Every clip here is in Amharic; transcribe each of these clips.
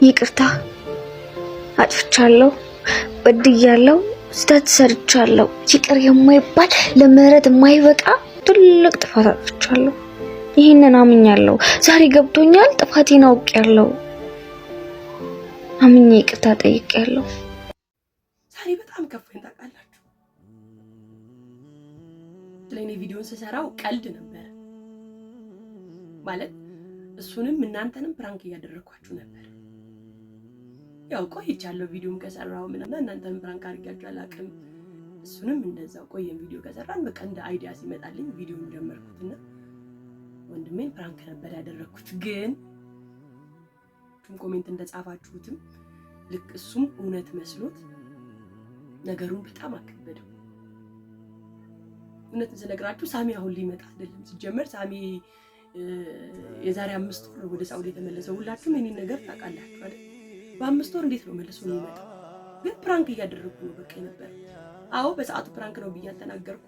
ይቅርታ አጥፍቻለሁ፣ በድያለሁ፣ ስህተት ሰርቻለሁ። ይቅር የማይባል ለምህረት የማይበቃ ትልቅ ጥፋት አጥፍቻለሁ። ይሄንን አምኛለሁ። ዛሬ ገብቶኛል። ጥፋቴን አውቄያለሁ። አምኜ ይቅርታ ጠይቄያለሁ። ዛሬ በጣም ከፋኝ ታውቃላችሁ። ስለኔ ቪዲዮን ስሰራው ቀልድ ነበር ማለት እሱንም እናንተንም ፕራንክ እያደረኳችሁ ነበር። ያው ቆይቻለሁ ቪዲዮም ከሰራው ምናምን እናንተንም ፕራንክ አድርጋችሁ አላውቅም። እሱንም እንደዛው ቆየን ቪዲዮ ከሰራን በቃ እንደ አይዲያ ሲመጣልኝ ቪዲዮን ጀመርኩትና ወንድሜን ፕራንክ ነበር ያደረኩት። ግን ኮሜንት እንደጻፋችሁትም ልክ እሱም እውነት መስሎት ነገሩን በጣም አከበደው። እውነትን ስነግራችሁ ሳሚ አሁን ሊመጣ አይደለም። ሲጀመር ሳሚ የዛሬ 5 ወር ወደ ሳውዲ የተመለሰው ሁላችሁም እኔን ነገር ታውቃላችሁ አይደል? በ5 ወር እንዴት ነው መልሶ የሚመጣው? ግን ፕራንክ እያደረኩ ነው በቃ ነበር። አዎ በሰዓቱ ፕራንክ ነው ብዬ ተናገርኩ።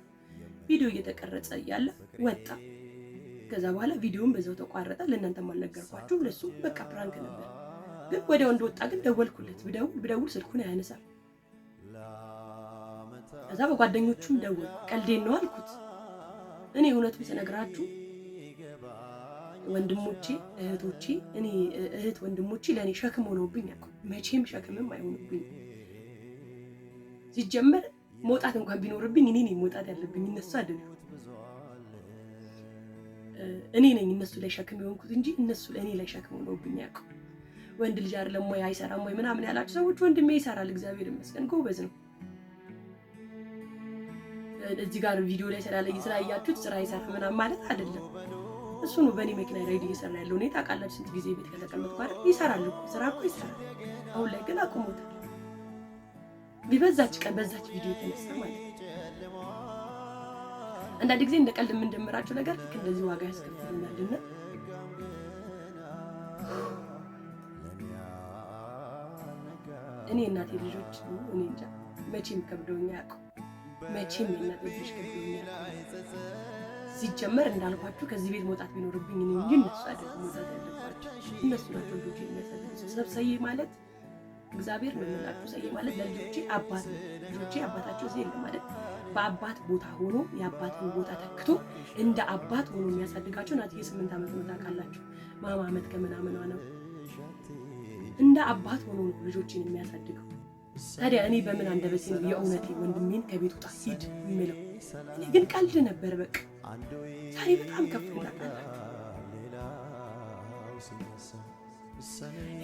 ቪዲዮ እየተቀረጸ እያለ ወጣ። ከዛ በኋላ ቪዲዮውን በዛው ተቋረጠ። ለእናንተም አልነገርኳችሁም። ለሱ በቃ ፕራንክ ነበር። ግን ወዲያው እንደወጣ ግን ደወልኩለት። ብደውል ስልኩን አያነሳም። ከዛ በጓደኞቹም ደወል ቀልዴን ነው አልኩት። እኔ እውነቱን ስነግራችሁ ወንድሞቼ እህቶቼ እኔ እህት ወንድሞቼ ለኔ ሸክም ሆነውብኝ አልኩ። መቼም ሸክምም አይሆኑብኝ። ሲጀመር መውጣት እንኳን ቢኖርብኝ እኔ ነኝ መውጣት ያለብኝ እነሱ አይደለም። እኔ ነኝ እነሱ ላይ ሸክም የሆንኩት እንጂ እነሱ ለኔ ላይ ሸክም ሆነውብኝ አልኩ። ወንድ ልጅ አይደለም ወይ አይሰራም ወይ ምናምን ያላችሁ ሰዎች ወንድሜ ይሰራል፣ እግዚአብሔር ይመስገን ጎበዝ ነው። እዚህ ጋር ቪዲዮ ላይ ስላያችሁት ስራ ይሰራ ምናምን ማለት አይደለም። እሱ ነው በእኔ መኪና ራይድ እየሰራ ያለው። እኔ ታውቃላችሁ ስንት ጊዜ ቤት ከተቀመጥኩ አይደል? ይሰራል እኮ ስራ እኮ ይሰራል። አሁን ላይ ግን አቁሞታል። ቢበዛች ቀን በዛች ቪዲዮ የተነሳ ማለት ነው። አንዳንድ ጊዜ እንደ ቀልድ የምንጀምራቸው ነገር ልክ እንደዚህ ዋጋ ያስከፍሉናልና እኔ እናቴ ልጆች እኔ እንጃ መቼም ከብደውኛ ያውቁ መቼም እናቴ ልጆች ከብደውኛ ያውቁ። ሲጀመር እንዳልኳችሁ ከዚህ ቤት መውጣት ቢኖርብኝ እኔ እንጂ እነሱ አይደለም መውጣት ያለባቸው። እነሱ ናቸው ልጆቼ የሚያሳድጉት። ሰብሰዬ ማለት እግዚአብሔር ነው የምላችሁ። ሰዬ ማለት ለልጆቼ አባት ነው። ልጆቼ አባታቸው እዚህ የለም ማለት በአባት ቦታ ሆኖ የአባትን ቦታ ተክቶ እንደ አባት ሆኖ የሚያሳድጋቸው ናት። 8 ዓመት ነው ታውቃላችሁ። ማማ አመት ከምናምን ነው እንደ አባት ሆኖ ነው ልጆቼን የሚያሳድገው። ታዲያ እኔ በምን አንደበቴ ነው የእውነቴ ወንድሜን ከቤት ውጣ ሂድ የምለው? እኔ ግን ቀልድ ነበር በቃ። ዛሬ በጣም ከፍቶኛል።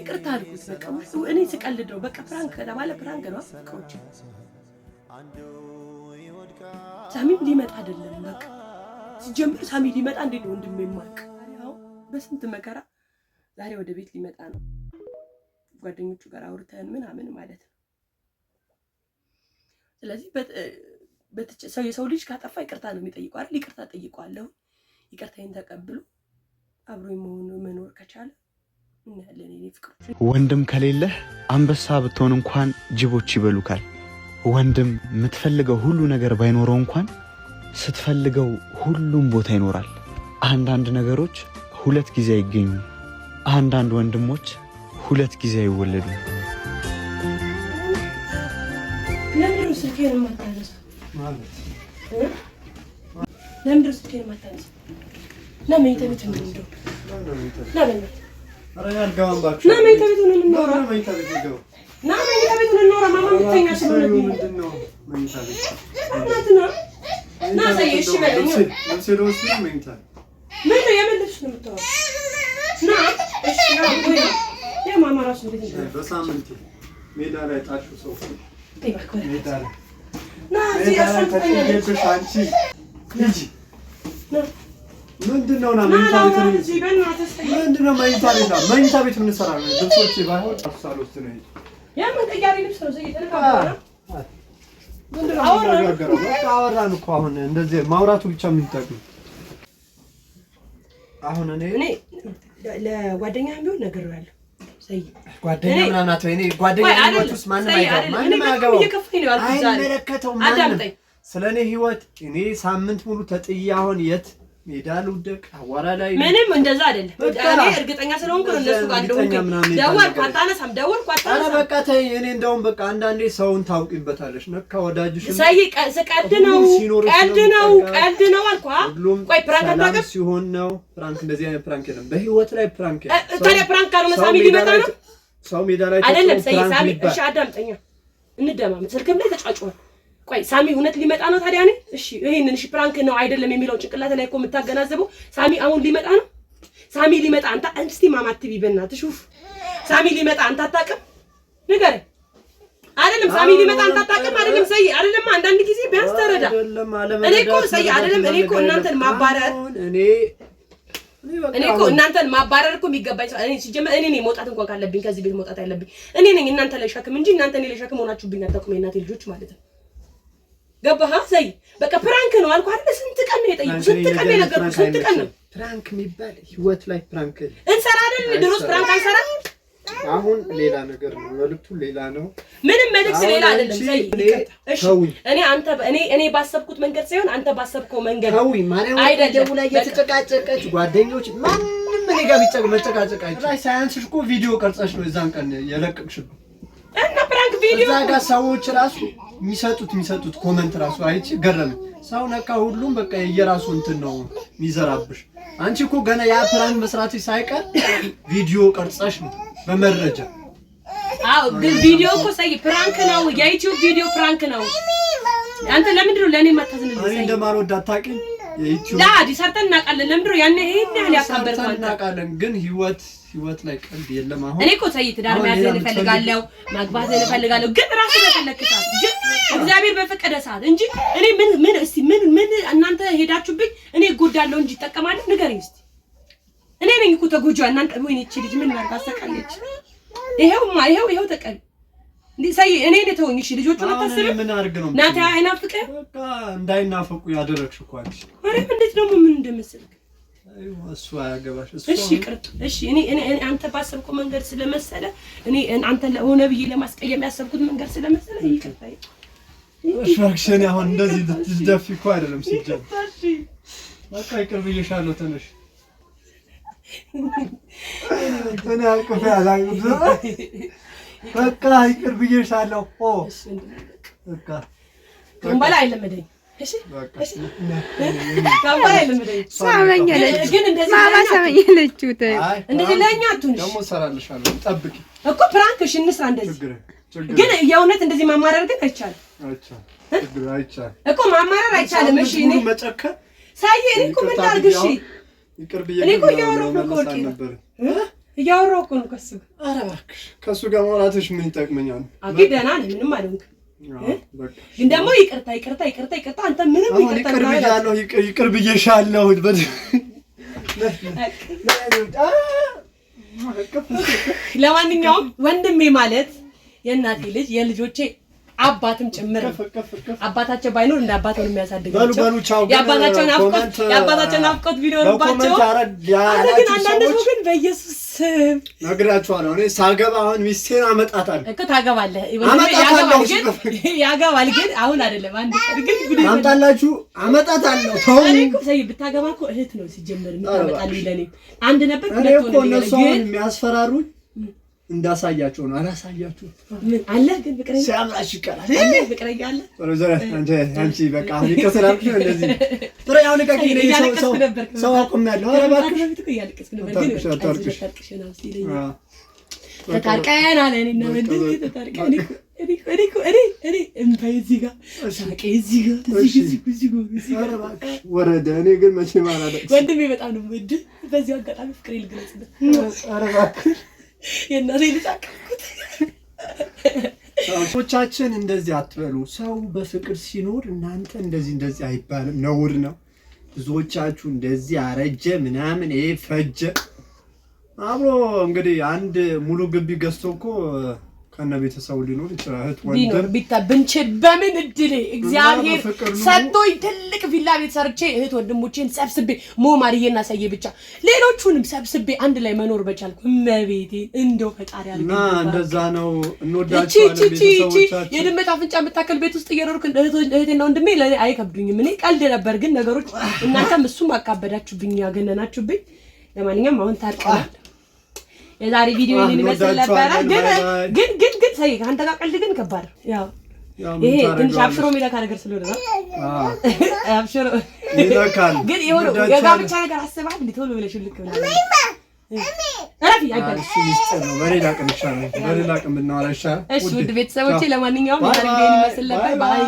ይቅርታ አልኩት በቃ። እኔ ስቀልድ ነው በቃ። ፕራንክ ከተባለ ፕራንክ ነው። ፍቅሮች ሳሚም ሊመጣ አይደለም በቃ። ሲጀምር ሳሚ ሊመጣ እንዴት ነው ወንድሜ ማቅ? ያው በስንት መከራ ዛሬ ወደ ቤት ሊመጣ ነው። ጓደኞቹ ጋር አውርተን ምናምን ማለት ነው። ስለዚህ የሰው ልጅ ካጠፋ ይቅርታ ነው የሚጠይቀው አይደል? ይቅርታ ጠይቀዋለሁ። ይቅርታዬን ተቀብሎ አብሮ መኖር ከቻለ እናያለን። እኔ ፍቅሮች ወንድም ከሌለህ አንበሳ ብትሆን እንኳን ጅቦች ይበሉካል። ወንድም የምትፈልገው ሁሉ ነገር ባይኖረው እንኳን ስትፈልገው ሁሉም ቦታ ይኖራል። አንዳንድ ነገሮች 2 ጊዜ አይገኙም። አንዳንድ ወንድሞች 2 ጊዜ አይወለዱም። ለምን ስልኬን ማታነሳ ማለት ለምን ስልኬን ማታነሳ? ለምን ተብት እንደው ለምን አረ ያልጋውን ባክሽ ለምን ተብት ነው እንኖራ? ለምን ተብት ነው ለምን ተብት ነው እንኖራ? ማማ ምትኛ ስለሆነ ምንድነው መኝታ ቤት እናትና እና ዘይሽ በለኝ ለምሳሌ መኝታ ምን የመለሽ ነው የምታወራው? ና እሺ ና ወይ የማማ ራስ እንዴት ነው? በሳምንት ሜዳ ላይ ጣሹ ሰው ሜዳ ላይ ና እዚህ አሳንተሽ አንቺ ልጅ ምንድነው ና መኝታ ቤት ነው እዚህ በእናትህ ምንድነው መኝታ ቤት ነው? መኝታ ቤት ምን ሰራ ነው? ልብሶች ባይሆን አፍሳሎስ ነው ያምን ቀያሪ ልብስ ነው ዘይት ተነካራ ምንድነው አወራን? በቃ አወራን እኮ አሁን እንደዚህ ማውራቱ ብቻ ምን ይጠቅም? አሁን እኔ ለጓደኛም ቢሆን ነግሬዋለሁ። ሰይ ጓደኛ ምናምን አትበይ። እኔ ጓደኛ ህይወትስ ማንም አያገባው አይመለከተውም። ማንም ስለኔ ህይወት እኔ ሳምንት ሙሉ ተጥያ አሁን የት ሜዳ ልውደቅ አዋራ ላይ ምንም እንደዛ አይደለም። እኔ እርግጠኛ ስለሆንኩ እነሱ ጋር እንደሆንኩ ደወልኩ አታነሳም፣ ደወልኩ አታነሳም። ኧረ በቃ ተይ። እኔ እንደውም በቃ አንዳንዴ ሰውን ታውቂበታለሽ። ነካ ወዳጅሽ ቀልድ ነው አልኳ። ቆይ ፕራንክ አታውቅም ሲሆን ነው ፕራንክ። እንደዚህ አይነት ፕራንክ የለም በህይወት ላይ ፕራንክ። ታዲያ ፕራንክ ካልሆነ ሳሚ ሊመጣ ነው። ሰው ሜዳ ላይ አይደለም ሳሚ። እሺ አዳምጠኛ፣ እንደማመጥ ስልክም ላይ ተጫጭቷል። ቆይ ሳሚ እውነት ሊመጣ ነው ታዲያ? እሺ ይሄንን እሺ ፕራንክ ነው አይደለም የሚለው ጭንቅላት ላይ እኮ የምታገናዘበው ሳሚ አሁን ሊመጣ ነው። ሳሚ ሊመጣ አንተ እስቲ ማማት ቲቪ በእናትህ ሹፍ። ሳሚ ሊመጣ አንተ አታውቅም? ንገረኝ። አይደለም ሳሚ ሊመጣ አንተ አታውቅም? አይደለም ሰይ አይደለም። አንዳንድ ጊዜ ቢያንስ ተረዳ። እኔ እኮ ሰይ አይደለም። እኔ እኮ እናንተን ማባረር እኔ እኮ እናንተን ማባረር እኮ የሚገባኝ ሰው እኔ ሲጀመር እኔ ነኝ መውጣት እንኳን ካለብኝ ከዚህ ቤት መውጣት ያለብኝ እኔ ነኝ። እናንተ ላይ ሸክም እንጂ እናንተ እኔ ላይ ሸክም ሆናችሁብኝ አታውቁም። የእናቴ ልጆች ማለት ነው። ገባህ? ሰይ በቃ ፕራንክ ነው አልኩህ አይደል? ስንት ቀን ነው የጠየቁት? ስንት ቀን ነው የነገርኩህ? ስንት ቀን ነው ፕራንክ የሚባል ህይወት ላይ ፕራንክ እንሰራ አይደል? ድሮስ ፕራንክ አንሰራ። አሁን ሌላ ነገር ነው። መልክቱ ሌላ ነው። ምንም መልክት ሌላ አይደለም። ሰይ እሺ እኔ ባሰብኩት መንገድ ሳይሆን አንተ ባሰብከው መንገድ አይደለም። ላይ የተጨቃጨቀች ጓደኞች ማንንም እኔ ጋር መጨቃጨቅ አይቻልም። ሳይንስሽ እኮ ቪዲዮ ቀርጸሽ ነው እዛን ቀን የለቀቅሽው እና ፕራንክ ቪዲዮ እዛ ጋር ሰዎች ራሱ የሚሰጡት ኮሜንት ራሱ አይቼ ገረመኝ። ሰው ነካ ሁሉም በቃ የየራሱ እንትን ነው የሚዘራብሽ። አንቺ እኮ ገና ያ ፕራንክ መስራትሽ ሳይቀር ቪዲዮ ቀርጸሽ ነው በመረጃ። አዎ ግን ቪዲዮ እኮ ሰይ ፕራንክ ነው። የዩቲዩብ ቪዲዮ ፕራንክ ነው። አንተ ለምንድን ነው ለኔ ማታዝንልኝ? እኔ እንደማልወድ አታውቂም? የዩቲዩብ ዳዲ ሰርተን እናውቃለን። ለምንድን ነው ያኔ ይሄን ያህል ያካበርከው? እናውቃለን ግን ህይወት ላይ ቀልድ የለም። አሁን እኔ እኮ ሰይ ትዳር መያዝ እፈልጋለሁ፣ ማግባት እፈልጋለሁ። ግን ራስ በተለከታት ግን እግዚአብሔር በፈቀደ ሰዓት እንጂ እኔ ምን እናንተ ሄዳችሁብኝ እኔ እጎዳለሁ እንጂ እጠቀማለሁ። ንገረኝ እስቲ። እኔ ነኝ እኮ ተጎጂዋ። እናንተ ወይኔ እቺ ልጅ ምን አድርጋ አሰቃለች? ይሄው ተቀል እንዴ ሰይ እኔ ተወኝ። እሺ ልጆቹን አታስብም? ምን አድርግ ነው ናታ አይናፍቅህ? በቃ እንዳይናፈቁ ያደረግሽ እኮ አንቺ። አሬ እንዴት ደግሞ ምን እንደመሰልክ እሱ አያገባሽ። እሺ ቅርጥ እሺ እኔ አንተ ባሰብከው መንገድ ስለመሰለ እኔ አንተ ለሆነ ብዬ ለማስቀየም ያሰብኩት መንገድ ስለመሰለ ይቅርታኝ። እሺ አሁን እንደዚህ ልትደፊ እኮ አይደለም ሲጀምር። በቃ ይቅር ብዬሻለሁ። ተነሽ እኔ አልኩህ ያላልኩት በቃ ይቅር ብዬሻለሁ። በቃ ከእንበላ አይለመደኝ። እሺ እሺ ከእንበላ አይለመደኝ። ሳመኛለች ግን እንደዚህ ሳመኛለች። እንደዚህ ለኛ አትሁን። ደግሞ እሰራልሻለሁ። ጠብቂ እኮ ፕራንክ እሺ እንስራ እንደዚህ። ግን የእውነት እንደዚህ ማማረር ግን አይቻልም። አይቻልም እኮ ማማረር አይቻልም። እሺ እኔ መጨከን ሳይ እኔ እኮ ምን ላድርግ? እሺ ይቅር ብዬሽ እኔ እኮ እያወራሁ እኮ ነው ከሱ ጋር። ኧረ እባክሽ ከሱ ጋር ማውራትሽ ምን ይጠቅመኛል? አግኝ ደህና ነኝ፣ ምንም አልሆንክም። ግን ደግሞ ይቅርታ አንተ ምንም ይቅር ብዬሻለሁ። ለማንኛውም ወንድሜ ማለት የእናቴ ልጅ የልጆቼ አባትም ጭምር አባታቸው ባይኖር እንደ አባት ነው የሚያሳድጋቸው። የአባታቸው ናፍቆት ቢኖርባቸው ግን አንዳንድ ሰው ግን በኢየሱስ ስም ነግራችኋለሁ። እኔ ሳገባ አሁን ሚስቴን አመጣታለሁ እኮ ታገባለህ። ያገባል ግን አሁን አይደለም። አንድ ቀን ግን አምጣላችሁ አመጣታለሁ። ተው እኔ እኮ ሰይ ብታገባ እኮ እህት ነው ሲጀመር የምታመጣልኝ ለኔ አንድ ነበር ሁለት ሆነ። እነሱ የሚያስፈራሩኝ እንዳሳያቸው ነው። አላሳያችሁ ምን አለ ግን ፍቅረኛ ሲያምራሽ ይቀራል። አለ ፍቅረኛ አለ ወረዘረ አንቺ በቃ አሁን ይከሰራልሽ እንደዚህ ጥሬ አሁን ከኪ ነው ሰው አቁም ያለው። ኧረ እባክሽ እያለቀስክ ነበር ግን ተታርቀሽ ነው ሲለኝ ተታርቀና ለኔና ወንድም ተታርቀን እኔ እምታይ እዚህ ጋር ሳቄ እዚህ ጋር እዚህ ጋር ኧረ እባክሽ ወረደ። እኔ ግን መቼ ማላደቅ ወንድሜ በጣም ነው ወድ በዚህ አጋጣሚ ፍቅሬ ልግለጽበት። ኧረ እባክሽ የእናቴ ልጅ አቀፍኩት። ሰዎቻችን እንደዚህ አትበሉ። ሰው በፍቅር ሲኖር እናንተ እንደዚህ አይባልም፣ ነውር ነው። ብዙዎቻችሁ እንደዚህ አረጀ ምናምን ፈጀ አብሮ እንግዲህ አንድ ሙሉ ግቢ ገዝቶ እኮ ከነ ቤተሰቡ ሊኖር ይችላል። እህት ቢኖር ወንድም ቢታ ብንችል በምን እድሌ እግዚአብሔር ሰጥቶኝ ትልቅ ቪላ ቤት ሰርቼ እህት ወንድሞቼን ሰብስቤ ማርዬና ሳዬ ብቻ ሌሎቹንም ሰብስቤ አንድ ላይ መኖር በቻልኩ እመቤቴ እንደው ፈጣሪ አልኩ። እንደዛ ነው። እንወዳቸዋለን ቤተሰቦቻችን። የድመት አፍንጫ የምታከል ቤት ውስጥ እየኖርኩ እህቴና ወንድሜ ለኔ አይከብዱኝም። እኔ ቀልድ ነበር፣ ግን ነገሮች እናንተም እሱም አካበዳችሁብኝ፣ ያገነናችሁብኝ። ለማንኛውም አሁን ታርቀናል። የዛሬ ቪዲዮ ይሄን ይመስል ነበር። ግን ሳይ አንተ ጋር ቀልድ ግን ከባድ ያው ይሄ ትንሽ አብሽሮ የሚለካ ነገር ስለሆነ ነው። አብሽሮ ይለካል። ግን ይሄው የጋብቻ ነገር አስበሃል እንዴ? ቶሎ ብለሽ ልክ ነው አራፊ አይባል እሱ ሚስጥር ነው። በሌላ ቀን ይሻላል። በሌላ ቀን ብናወራ ይሻላል። እሺ ውድ ቤተሰቦቼ ለማንኛውም ዛሬ ይሄን ይመስል ነበር። ባይ